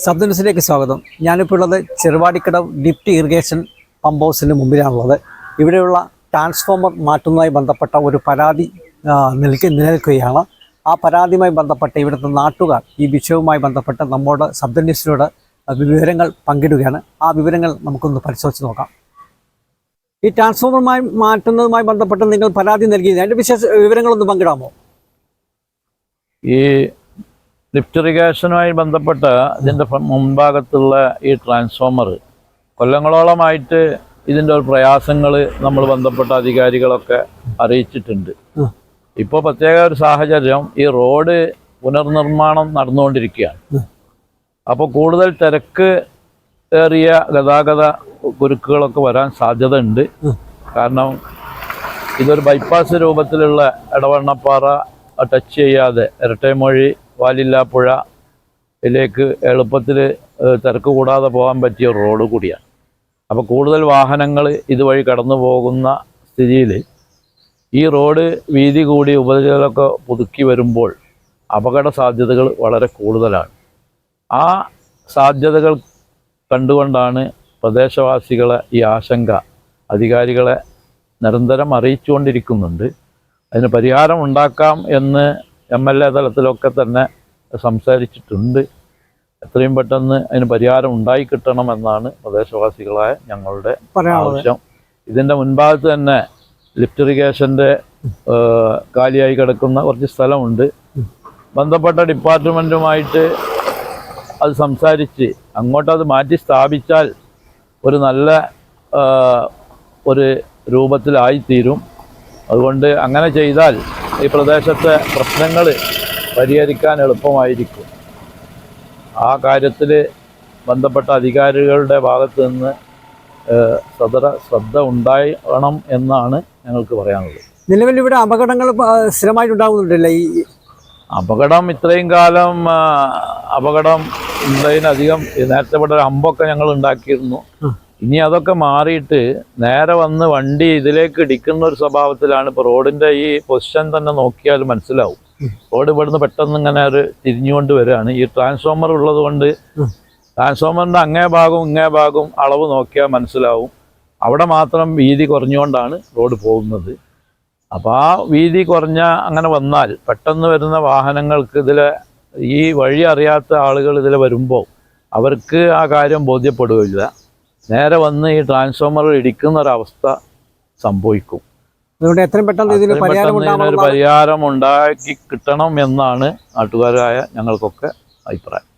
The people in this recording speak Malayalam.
ശബ്ദ ന്യൂസിലേക്ക് സ്വാഗതം. ഞാനിപ്പോൾ ഉള്ളത് ചെറുവാടിക്കടവ് ലിഫ്റ്റ് ഇറിഗേഷൻ പമ്പ് ഹൗസിന് മുമ്പിലാണുള്ളത്. ഇവിടെയുള്ള ട്രാൻസ്ഫോമർ മാറ്റുന്നതുമായി ബന്ധപ്പെട്ട ഒരു പരാതി നിലനിൽക്കുകയാണ്. ആ പരാതിയുമായി ബന്ധപ്പെട്ട് ഇവിടുത്തെ നാട്ടുകാർ ഈ വിഷയവുമായി ബന്ധപ്പെട്ട് നമ്മോട് ശബ്ദ ന്യൂസിനോട് വിവരങ്ങൾ പങ്കിടുകയാണ്. ആ വിവരങ്ങൾ നമുക്കൊന്ന് പരിശോധിച്ച് നോക്കാം. ഈ ട്രാൻസ്ഫോമർ മാറ്റുന്നതുമായി ബന്ധപ്പെട്ട് നിങ്ങൾ പരാതി നൽകിയത് അതിൻ്റെ വിവരങ്ങളൊന്ന് പങ്കിടാമോ? ഈ ലിഫ്റ്റ് ഇറിഗേഷനുമായി ബന്ധപ്പെട്ട ഇതിൻ്റെ മുൻഭാഗത്തുള്ള ഈ ട്രാൻസ്ഫോമർ കൊല്ലങ്ങളോളമായിട്ട് ഇതിൻ്റെ ഒരു പ്രയാസങ്ങൾ നമ്മൾ ബന്ധപ്പെട്ട അധികാരികളൊക്കെ അറിയിച്ചിട്ടുണ്ട്. ഇപ്പോൾ പ്രത്യേക ഒരു സാഹചര്യം, ഈ റോഡ് പുനർനിർമ്മാണം നടന്നുകൊണ്ടിരിക്കുകയാണ്. അപ്പോൾ കൂടുതൽ തിരക്ക് ഏറിയ ഗതാഗത കുരുക്കുകളൊക്കെ വരാൻ സാധ്യത ഉണ്ട്. കാരണം ഇതൊരു ബൈപ്പാസ് രൂപത്തിലുള്ള എടവണ്ണപ്പാറ ടച്ച് ചെയ്യാതെ ഇരട്ടൈമൊഴി വാലില്ലാപ്പുഴയിലേക്ക് എളുപ്പത്തിൽ തിരക്ക് കൂടാതെ പോകാൻ പറ്റിയ റോഡ് കൂടിയാണ്. അപ്പോൾ കൂടുതൽ വാഹനങ്ങൾ ഇതുവഴി കടന്നു പോകുന്ന സ്ഥിതിയിൽ ഈ റോഡ് വീതി കൂടി ഉപരിതലമൊക്കെ പുതുക്കി വരുമ്പോൾ അപകട സാധ്യതകൾ വളരെ കൂടുതലാണ്. ആ സാധ്യതകൾ കണ്ടുകൊണ്ടാണ് പ്രദേശവാസികളെ ഈ ആശങ്ക അധികാരികളെ നിരന്തരം അറിയിച്ചുകൊണ്ടിരിക്കുന്നുണ്ട്. അതിന് പരിഹാരം ഉണ്ടാക്കാം എന്ന് MLA തലത്തിലൊക്കെ തന്നെ സംസാരിച്ചിട്ടുണ്ട്. എത്രയും പെട്ടെന്ന് അതിന് പരിഹാരം ഉണ്ടായി കിട്ടണമെന്നാണ് പ്രദേശവാസികളായ ഞങ്ങളുടെ ആവശ്യം. ഇതിൻ്റെ മുൻഭാഗത്ത് തന്നെ ലിഫ്റ്റ് ഇറിഗേഷൻ്റെ കാലിയായി കിടക്കുന്ന കുറച്ച് സ്ഥലമുണ്ട്. ബന്ധപ്പെട്ട ഡിപ്പാർട്ട്മെൻറ്റുമായിട്ട് അത് സംസാരിച്ച് അങ്ങോട്ടത് മാറ്റി സ്ഥാപിച്ചാൽ ഒരു നല്ല ഒരു രൂപത്തിലായിത്തീരും. അതുകൊണ്ട് അങ്ങനെ ചെയ്താൽ ഈ പ്രദേശത്തെ പ്രശ്നങ്ങൾ പരിഹരിക്കാൻ എളുപ്പമായിരിക്കും. ആ കാര്യത്തിൽ ബന്ധപ്പെട്ട അധികാരികളുടെ ഭാഗത്ത് നിന്ന് ശ്രദ്ധ ഉണ്ടാകണം എന്നാണ് ഞങ്ങൾക്ക് പറയാനുള്ളത്. നിലവിൽ ഇവിടെ അപകടങ്ങൾ സ്ഥിരമായിട്ടുണ്ടാകുന്നുണ്ടല്ലേ? ഈ അപകടം ഇത്രയും കാലം അപകടം ഉള്ളതിനധികം നേരത്തെ ഇവിടെ ഒരു അമ്പൊക്കെ ഞങ്ങൾ ഉണ്ടാക്കിയിരുന്നു. ഇനി അതൊക്കെ മാറിയിട്ട് നേരെ വന്ന് വണ്ടി ഇതിലേക്ക് ഇടിക്കുന്ന ഒരു സ്വഭാവത്തിലാണ്. ഇപ്പോൾ റോഡിൻ്റെ ഈ പൊസിഷൻ തന്നെ നോക്കിയാൽ മനസ്സിലാവും. റോഡ് ഇവിടുന്ന് പെട്ടെന്ന് ഇങ്ങനെ ഒരു തിരിഞ്ഞുകൊണ്ട് വരികയാണ്. ഈ ട്രാൻസ്ഫോമർ ഉള്ളത് കൊണ്ട് ട്രാൻസ്ഫോമറിൻ്റെ അങ്ങേ ഭാഗവും ഇങ്ങേ ഭാഗവും അളവ് നോക്കിയാൽ മനസ്സിലാവും. അവിടെ മാത്രം വീതി കുറഞ്ഞുകൊണ്ടാണ് റോഡ് പോകുന്നത്. അപ്പോൾ ആ വീതി കുറഞ്ഞ അങ്ങനെ വന്നാൽ പെട്ടെന്ന് വരുന്ന വാഹനങ്ങൾക്ക് ഈ വഴി അറിയാത്ത ആളുകൾ ഇതിൽ വരുമ്പോൾ അവർക്ക് ആ കാര്യം ബോധ്യപ്പെടുകയില്ല. നേരെ വന്ന് ഈ ട്രാൻസ്ഫോമർ ഇടിക്കുന്ന ഒരവസ്ഥ സംഭവിക്കും. അതുകൊണ്ട് എത്രയും പെട്ടെന്ന് ഇതിനൊരു പരിഹാരം ഉണ്ടാക്കി കിട്ടണം എന്നാണ് നാട്ടുകാരായ ഞങ്ങൾക്കൊക്കെ അഭിപ്രായം.